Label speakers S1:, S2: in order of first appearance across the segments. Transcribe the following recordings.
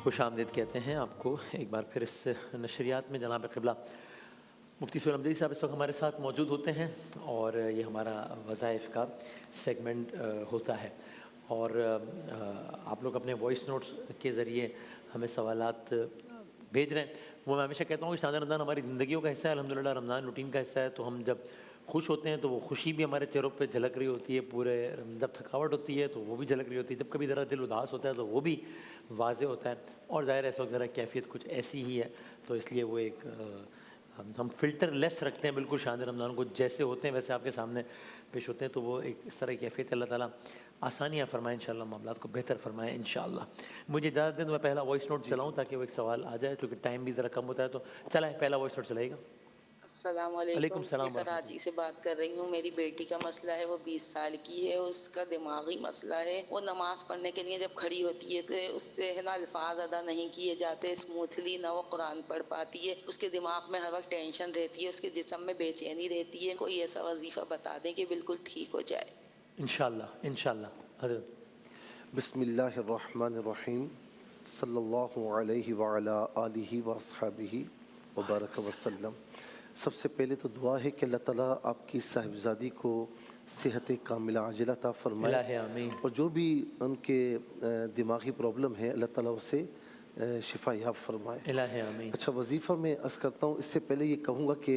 S1: خوش آمدید کہتے ہیں آپ کو ایک بار پھر اس نشریات میں. جناب قبلہ مفتی سہیل احمدی صاحب اس وقت ہمارے ساتھ موجود ہوتے ہیں اور یہ ہمارا وظائف کا سیگمنٹ ہوتا ہے اور آپ لوگ اپنے وائس نوٹس کے ذریعے ہمیں سوالات بھیج رہے ہیں. وہ میں ہمیشہ کہتا ہوں کہ شاہدہ رمضان ہماری زندگیوں کا حصہ ہے. الحمدللہ رمضان روٹین کا حصہ ہے, تو ہم جب خوش ہوتے ہیں تو وہ خوشی بھی ہمارے چہروں پہ جھلک رہی ہوتی ہے, پورے جب تھکاوٹ ہوتی ہے تو وہ بھی جھلک رہی ہوتی ہے, جب کبھی ذرا دل اداس ہوتا ہے تو وہ بھی واضح ہوتا ہے. اور ظاہر ہے اس وقت ذرا کیفیت کچھ ایسی ہی ہے, تو اس لیے وہ ایک ہم فلٹر لیس رکھتے ہیں بالکل شاہدہ رمضان کو, جیسے ہوتے ہیں ویسے آپ کے سامنے پیش ہوتے ہیں. تو وہ ایک اس طرح کی کیفیت اللہ تعالیٰ آسانیاں فرمائیں انشاءاللہ, معاملات کو بہتر فرمائیں انشاءاللہ. مجھے اجازت دیں تو میں پہلا وائس نوٹ چلاؤں تاکہ وہ ایک سوال آ جائے, کیونکہ ٹائم بھی ذرا کم ہوتا ہے. تو چلائیں پہلا وائس نوٹ چلائے گا.
S2: السلام
S1: علیکم
S2: علیکم.
S1: السلام
S2: میں
S1: ورحمۃ
S2: کراچی سے بات کر رہی ہوں. میری بیٹی کا مسئلہ ہے, وہ 20 سال کی ہے, اس کا دماغی مسئلہ ہے. وہ نماز پڑھنے کے لیے جب کھڑی ہوتی ہے تو اس سے ہے نا الفاظ ادا نہیں کیے جاتے اسموتھلی, نہ وہ قرآن پڑھ پاتی ہے. اس کے دماغ میں ہر وقت ٹینشن رہتی ہے, اس کے جسم میں بے چینی رہتی ہے. کوئی ایسا وظیفہ بتا دیں کہ بالکل ٹھیک ہو جائے.
S1: انشاءاللہ انشاءاللہ. حضرت
S3: بسم اللہ الرحمن الرحیم. صلی اللہ علیہ وعلی آلہ واصحابہ وبارک وسلم. سب سے پہلے تو دعا ہے کہ اللہ تعالیٰ آپ کی صاحبزادی کو صحت کاملہ عاجلہ عطا فرمائے,
S1: الہ آمین.
S3: اور جو بھی ان کے دماغی پرابلم ہے اللہ تعالیٰ اسے شفا یاب فرمائے.
S1: الہ آمین.
S3: اچھا, وظیفہ میں عرض کرتا ہوں. اس سے پہلے یہ کہوں گا کہ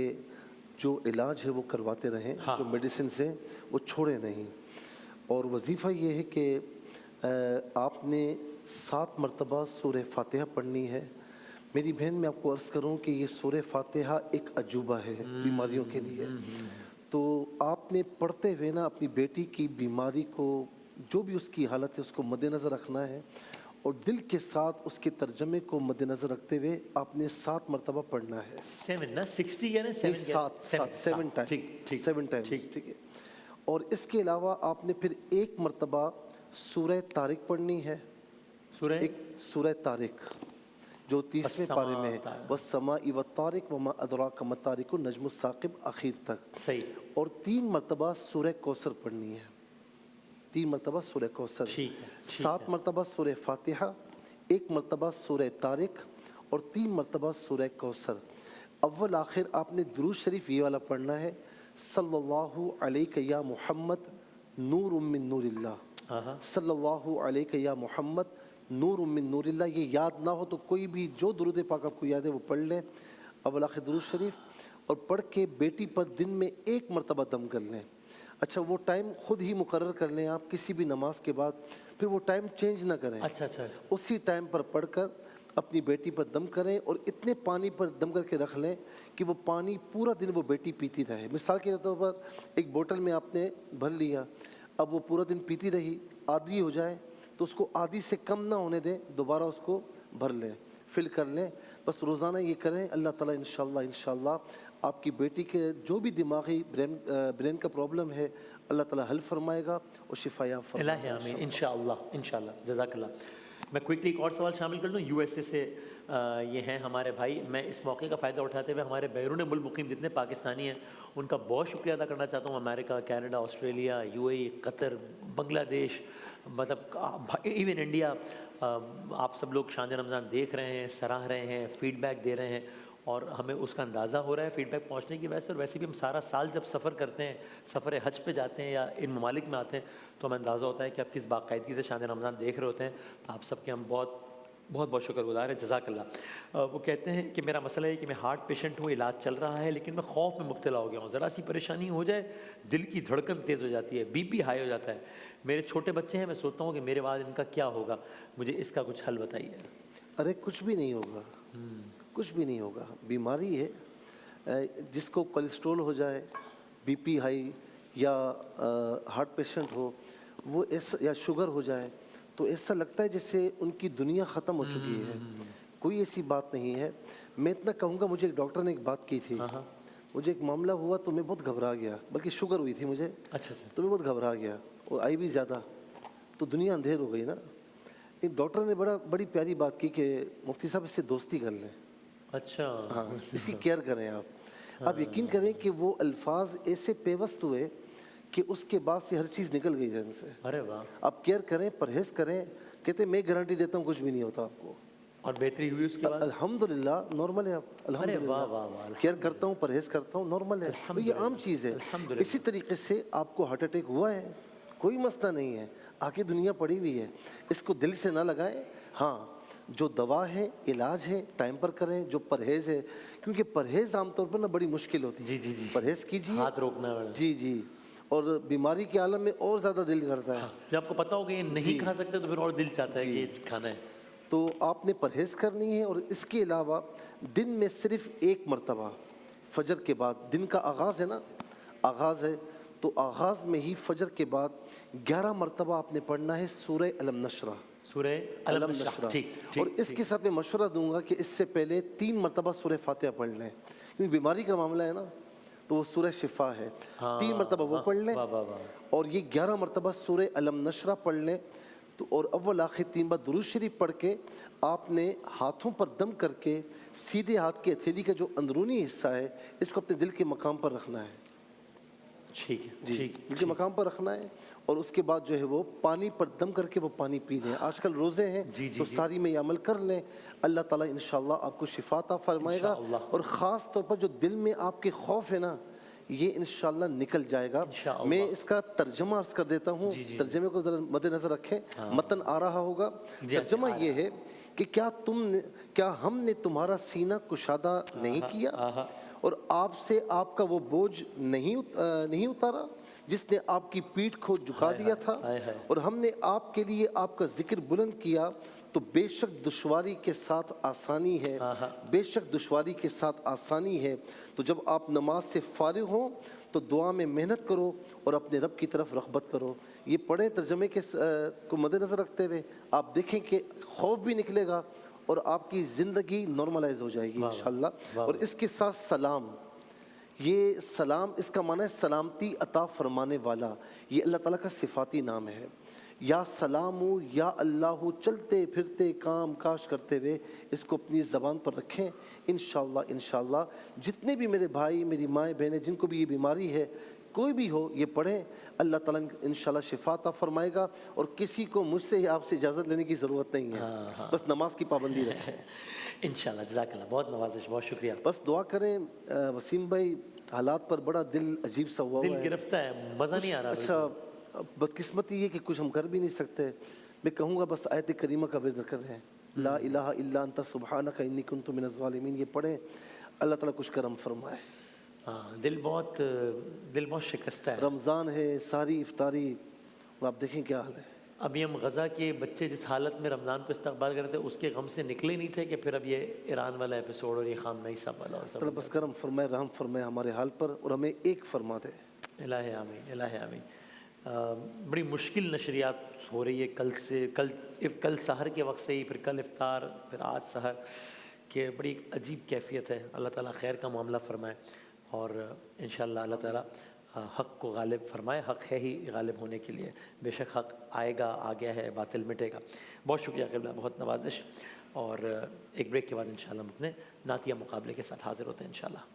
S3: جو علاج ہے وہ کرواتے رہیں, جو میڈیسنز ہیں وہ چھوڑیں نہیں. اور وظیفہ یہ ہے کہ آپ نے 7 مرتبہ سورہ فاتحہ پڑھنی ہے. میری بہن میں آپ کو عرض کروں کہ یہ سورہ فاتحہ ایک عجوبہ ہے بیماریوں کے لیے. تو آپ نے پڑھتے ہوئے نا اپنی بیٹی کی بیماری کو, جو بھی اس کی حالت ہے اس کو مد نظر رکھنا ہے, اور دل کے ساتھ اس کے ترجمے کو مد نظر رکھتے ہوئے آپ نے 7 مرتبہ پڑھنا ہے.
S1: 7 نا 60 یا نا
S3: 7 ٹائمز, ٹھیک ہے. اور اس کے علاوہ آپ نے پھر 1 مرتبہ سورہ طارق پڑھنی ہے. سورہ طارق جو 30ویں پارے میں ہے, وَالسَّمَاءِ وَالطَّارِقِ وَمَا أَدْرَاكَ مَا الطَّارِقُ النَّجْمُ الثَّاقِبُ آخر تک.
S1: صحیح.
S3: اور 3 مرتبہ سورہ کوثر پڑھنی ہے. 3 مرتبہ سورہ کوثر, 7 مرتبہ سورہ فاتحہ, 1 مرتبہ سورہ طارق اور 3 مرتبہ سورہ کوثر. اول آخر آپ نے درود شریف یہ والا پڑھنا ہے, صلی اللہ علیہ یا محمد نور من نور اللہ, صلی اللہ علیہ یا محمد نور من نور اللہ. یہ یاد نہ ہو تو کوئی بھی جو درود پاک آپ کو یاد ہے وہ پڑھ لیں, اول آخر درود شریف, اور پڑھ کے بیٹی پر دن میں 1 مرتبہ دم کر لیں. اچھا, وہ ٹائم خود ہی مقرر کر لیں آپ کسی بھی نماز کے بعد, پھر وہ ٹائم چینج نہ کریں.
S1: اچھا,
S3: اسی ٹائم پر پڑھ کر اپنی بیٹی پر دم کریں, اور اتنے پانی پر دم کر کے رکھ لیں کہ وہ پانی پورا دن وہ بیٹی پیتی رہے. مثال کے طور پر ایک بوٹل میں آپ نے بھر لیا, اب وہ پورا دن پیتی رہی, عادی ہو جائے تو اس کو آدھی سے کم نہ ہونے دیں, دوبارہ اس کو بھر لیں, فل کر لیں. بس روزانہ یہ کریں, اللہ تعالیٰ انشاءاللہ آپ کی بیٹی کے جو بھی دماغی برین کا پرابلم ہے اللہ تعالیٰ حل فرمائے گا اور شفا یاب فرمائے گا.
S1: الہ آمین انشاءاللہ. جزاک اللہ. میں کوئکلی ایک اور سوال شامل کر لوں. یو ایس اے سے یہ ہیں ہمارے بھائی. میں اس موقع کا فائدہ اٹھاتے ہوئے ہمارے بیرون ملک مقیم جتنے پاکستانی ہیں ان کا بہت شکریہ ادا کرنا چاہتا ہوں. امریکہ, کینیڈا, آسٹریلیا, یو اے ای, قطر, بنگلہ دیش, مطلب ایون انڈیا. آپ سب لوگ شان رمضان دیکھ رہے ہیں, سراہ رہے ہیں, فیڈ بیک دے رہے ہیں, اور ہمیں اس کا اندازہ ہو رہا ہے فیڈ بیک پہنچنے کی وجہ سے. اور ویسے بھی ہم سارا سال جب سفر کرتے ہیں, سفر حج پہ جاتے ہیں یا ان ممالک میں آتے ہیں, تو ہمیں اندازہ ہوتا ہے کہ آپ کس باقاعدگی سے شان رمضان دیکھ رہے ہوتے ہیں. آپ سب کے ہم بہت بہت بہت شکر گزار ہیں. جزاک اللہ. وہ کہتے ہیں کہ میرا مسئلہ ہے کہ میں ہارٹ پیشنٹ ہوں, علاج چل رہا ہے, لیکن میں خوف میں مبتلا ہو گیا ہوں. ذرا سی پریشانی ہو جائے دل کی دھڑکن تیز ہو جاتی ہے, بی پی ہائی ہو جاتا ہے. میرے چھوٹے بچے ہیں, میں سوچتا ہوں کہ میرے بعد ان کا کیا ہوگا. مجھے اس کا کچھ حل بتائیے.
S3: ارے کچھ بھی نہیں ہوگا, کچھ بھی نہیں ہوگا. بیماری ہے, جس کو کولیسٹرول ہو جائے, بی پی ہائی, یا ہارٹ پیشنٹ ہو, وہ ایسا, یا شوگر ہو جائے, تو ایسا لگتا ہے جیسے ان کی دنیا ختم ہو چکی ہے. کوئی ایسی بات نہیں ہے. میں اتنا کہوں گا, مجھے ایک ڈاکٹر نے ایک بات کی تھی, مجھے ایک معاملہ ہوا تو میں بہت گھبرا گیا, بلکہ شوگر ہوئی تھی مجھے.
S1: اچھا.
S3: تو میں بہت گھبرا گیا اور آئی بھی زیادہ, تو دنیا اندھیر ہو گئی نا. ایک ڈاکٹر نے بڑی پیاری بات کی کہ مفتی صاحب اس سے دوستی کر لیں.
S1: اچھا.
S3: ہاں, اس کی کیئر کریں آپ. آپ یقین کریں کہ وہ الفاظ ایسے پیوست ہوئے کہ اس کے بعد سے ہر چیز نکل گئی ذہن سے.
S1: ارے واہ.
S3: آپ کیئر کریں, پرہیز کریں. کہتے میں گارنٹی دیتا ہوں کچھ بھی نہیں ہوتا آپ کو.
S1: اور بہتری ہوئی اس کے بعد؟
S3: الحمدللہ نارمل ہے اب،
S1: ارے واہ
S3: الحمدللہ
S1: واہ واہ،
S3: کیئر کرتا ہوں، پرہیز کرتا ہوں، نارمل ہے، تو یہ عام چیز ہے۔
S1: الحمدللہ۔
S3: اسی طریقے سے آپ کو ہارٹ اٹیک ہوا ہے، کوئی مسئلہ نہیں ہے، آگے دنیا پڑی ہوئی ہے، اس کو دل سے نہ لگائیں۔ ہاں جو دوا ہے، علاج ہے، ٹائم پر کریں، جو پرہیز ہے، کیونکہ پرہیز عام طور پر نا بڑی مشکل ہوتی ہے۔
S1: جی جی جی،
S3: پرہیز کیجیے،
S1: ہاتھ روکنا ہے۔
S3: جی جی، اور بیماری کے عالم میں اور زیادہ دل کرتا ہے۔
S1: جب آپ کو پتہ ہو کہ یہ نہیں کھا سکتے تو پھر اور دل چاہتا ہے کہ یہ کھانا ہے۔
S3: تو آپ نے پرہیز کرنی ہے، اور اس کے علاوہ دن میں صرف ایک مرتبہ فجر کے بعد، دن کا آغاز ہے نا، آغاز ہے تو آغاز میں ہی فجر کے بعد 11 مرتبہ آپ نے پڑھنا ہے سورہ الم نشرہ،
S1: سورہ الم نشرہ۔ ٹھیک ٹھیک۔
S3: اور اس کے ساتھ میں مشورہ دوں گا کہ اس سے پہلے 3 مرتبہ سورہ فاتحہ پڑھ لیں، کیونکہ بیماری کا معاملہ ہے نا، تو وہ سورہ شفا ہے، 3 مرتبہ وہ پڑھ لیں، اور یہ 11 مرتبہ سورہ الم نشرہ پڑھ لیں۔ تو اور اول آخر 3 بار درود شریف پڑھ کے آپ نے ہاتھوں پر دم کر کے سیدھے ہاتھ کی ہتھیلی کا جو اندرونی حصہ ہے اس کو اپنے دل کے مقام پر رکھنا ہے۔
S1: ٹھیک ہے،
S3: جی،
S1: ٹھیک۔
S3: دل کے مقام پر رکھنا ہے، اور اس کے بعد جو ہے وہ پانی پر دم کر کے وہ پانی پی لیں۔ آج کل روزے ہیں تو ساری میں یہ عمل کر لیں، اللہ تعالیٰ انشاءاللہ آپ کو شفا عطا فرمائے گا، اور خاص طور پر جو دل میں آپ کے خوف ہے نا، یہ انشاءاللہ نکل جائے گا۔ میں اس کا ترجمہ عرض کر دیتا ہوں، ترجمے کو ذرا مد نظر رکھیں، متن آ رہا ہوگا۔ ترجمہ یہ ہے کہ کیا ہم نے تمہارا سینہ کشادہ نہیں کیا، اور آپ سے آپ کا وہ بوجھ نہیں اتارا جس نے آپ کی پیٹھ کو جھکا دیا تھا، اور ہم نے آپ کے لیے آپ کا ذکر بلند کیا، تو بے شک دشواری کے ساتھ آسانی ہے، بے شک دشواری کے ساتھ آسانی ہے۔ تو جب آپ نماز سے فارغ ہوں تو دعا میں محنت کرو اور اپنے رب کی طرف رغبت کرو۔ یہ پڑھیں ترجمے کے کو مد نظر رکھتے ہوئے، آپ دیکھیں کہ خوف بھی نکلے گا اور آپ کی زندگی نارملائز ہو جائے گی انشاءاللہ۔ اور اس کے ساتھ سلام، یہ سلام اس کا معنی ہے سلامتی عطا فرمانے والا، یہ اللہ تعالیٰ کا صفاتی نام ہے۔ یا سلام یا اللہ، چلتے پھرتے کام کاج کرتے ہوئے اس کو اپنی زبان پر رکھیں، انشاءاللہ جتنے بھی میرے بھائی میری مائیں بہنیں جن کو بھی یہ بیماری ہے، کوئی بھی ہو، یہ پڑھیں، اللہ تعالیٰ انشاءاللہ شفا عطا فرمائے گا، اور کسی کو مجھ سے آپ سے اجازت لینے کی ضرورت نہیں ہے، بس نماز کی پابندی رکھیں
S1: انشاءاللہ۔ جزاک اللہ، بہت نوازش، بہت شکریہ۔
S3: بس دعا کریں۔ وسیم بھائی حالات پر بڑا دل عجیب سا ہوا
S1: دل
S3: ہے،
S1: گرفتہ ہے، مزہ نہیں آ رہا۔
S3: اچھا بدقسمتی یہ کہ کچھ ہم کر بھی نہیں سکتے۔ میں کہوں گا بس آیت کریمہ کا ورد کریں، لا الہ الا انت سبحانک انی کنت من الظالمین، یہ پڑھیں، اللہ تعالیٰ کچھ کرم فرمائے۔
S1: دل بہت شکستہ ہے۔
S3: رمضان ہے، ساری افطاری، اور آپ دیکھیں کیا حال ہے۔
S1: ابھی ہم غزہ کے بچے جس حالت میں رمضان کو استقبال کر رہے تھے، اس کے غم سے نکلے نہیں تھے کہ پھر اب یہ ایران والا ایپیسوڈ اور یہ خامنہ ای صاحب والا اور سب۔
S3: اللہ بس کرم فرمائے، رحم فرمائے ہمارے حال پر، اور ہمیں ایک فرما دے۔
S1: الہ آمین، الہ آمین۔ بڑی مشکل نشریات ہو رہی ہے کل سحر کے وقت سے ہی، پھر کل افطار، پھر آج سحر، کہ بڑی عجیب کیفیت ہے۔ اللہ تعالیٰ خیر کا معاملہ فرمائے، اور انشاءاللہ اللہ تعالیٰ حق کو غالب فرمائے۔ حق ہے ہی غالب ہونے کے لیے، بے شک حق آئے گا، آ گیا ہے، باطل مٹے گا۔ بہت شکریہ قبلہ، بہت نوازش، اور ایک بریک کے بعد انشاءاللہ ہم اپنے نعتیہ مقابلے کے ساتھ حاضر ہوتے ہیں انشاءاللہ۔